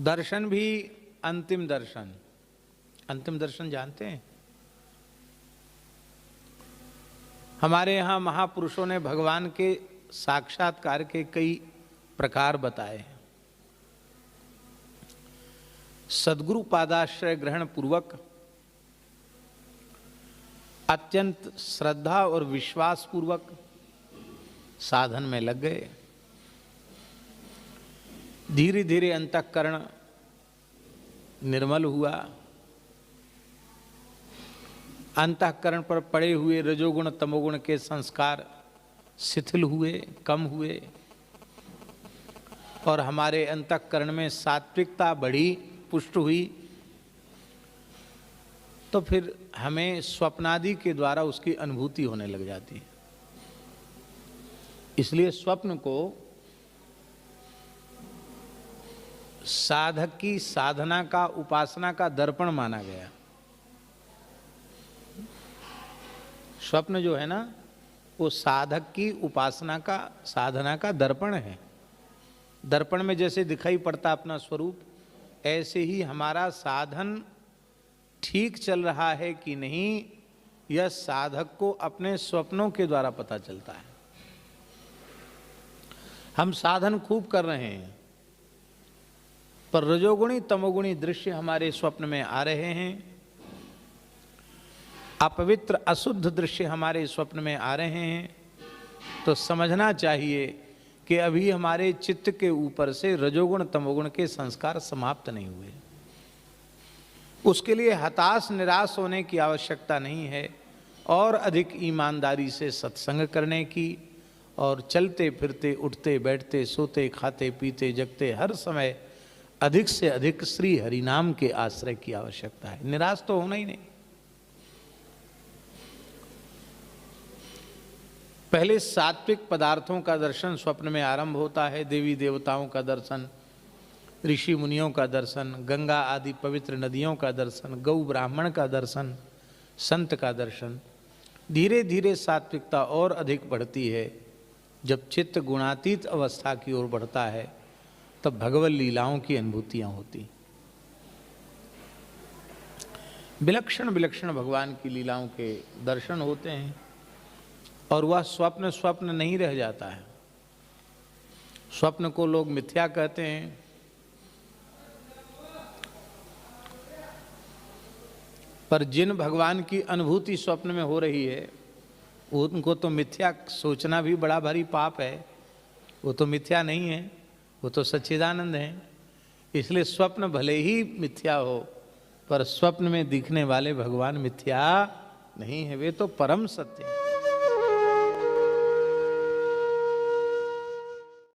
दर्शन भी अंतिम दर्शन। अंतिम दर्शन जानते हैं? हमारे यहाँ महापुरुषों ने भगवान के साक्षात्कार के कई प्रकार बताए हैं। सद्गुरु पादाश्रय ग्रहण पूर्वक अत्यंत श्रद्धा और विश्वास पूर्वक साधन में लग गए। धीरे धीरे अंतःकरण निर्मल हुआ। अंतःकरण पर पड़े हुए रजोगुण तमोगुण के संस्कार शिथिल हुए, कम हुए, और हमारे अंतःकरण में सात्विकता बढ़ी, पुष्ट हुई। तो फिर हमें स्वप्नादि के द्वारा उसकी अनुभूति होने लग जाती है। इसलिए स्वप्न को साधक की साधना का, उपासना का दर्पण माना गया। स्वप्न जो है ना, वो साधक की उपासना का, साधना का दर्पण है। दर्पण में जैसे दिखाई पड़ता अपना स्वरूप, ऐसे ही हमारा साधन ठीक चल रहा है कि नहीं, यह साधक को अपने स्वप्नों के द्वारा पता चलता है। हम साधन खूब कर रहे हैं, पर रजोगुणी तमोगुणी दृश्य हमारे स्वप्न में आ रहे हैं, अपवित्र अशुद्ध दृश्य हमारे स्वप्न में आ रहे हैं। तो समझना चाहिए कि अभी हमारे चित्त के ऊपर से रजोगुण तमोगुण के संस्कार समाप्त नहीं हुए। उसके लिए हताश निराश होने की आवश्यकता नहीं है, और अधिक ईमानदारी से सत्संग करने की, और चलते फिरते उठते बैठते सोते खाते पीते जगते हर समय अधिक से अधिक श्री हरिनाम के आश्रय की आवश्यकता है। निराश तो होना ही नहीं। पहले सात्विक पदार्थों का दर्शन स्वप्न में आरंभ होता है। देवी देवताओं का दर्शन, ऋषि मुनियों का दर्शन, गंगा आदि पवित्र नदियों का दर्शन, गौ ब्राह्मण का दर्शन, संत का दर्शन। धीरे धीरे सात्विकता और अधिक बढ़ती है। जब चित्त गुणातीत अवस्था की ओर बढ़ता है, तब भगवत लीलाओं की अनुभूतियां होती। विलक्षण विलक्षण भगवान की लीलाओं के दर्शन होते हैं, और वह स्वप्न स्वप्न नहीं रह जाता है। स्वप्न को लोग मिथ्या कहते हैं, पर जिन भगवान की अनुभूति स्वप्न में हो रही है, उनको तो मिथ्या सोचना भी बड़ा भारी पाप है। वो तो मिथ्या नहीं है, वो तो सच्चिदानंद है। इसलिए स्वप्न भले ही मिथ्या हो, पर स्वप्न में दिखने वाले भगवान मिथ्या नहीं है, वे तो परम सत्य हैं।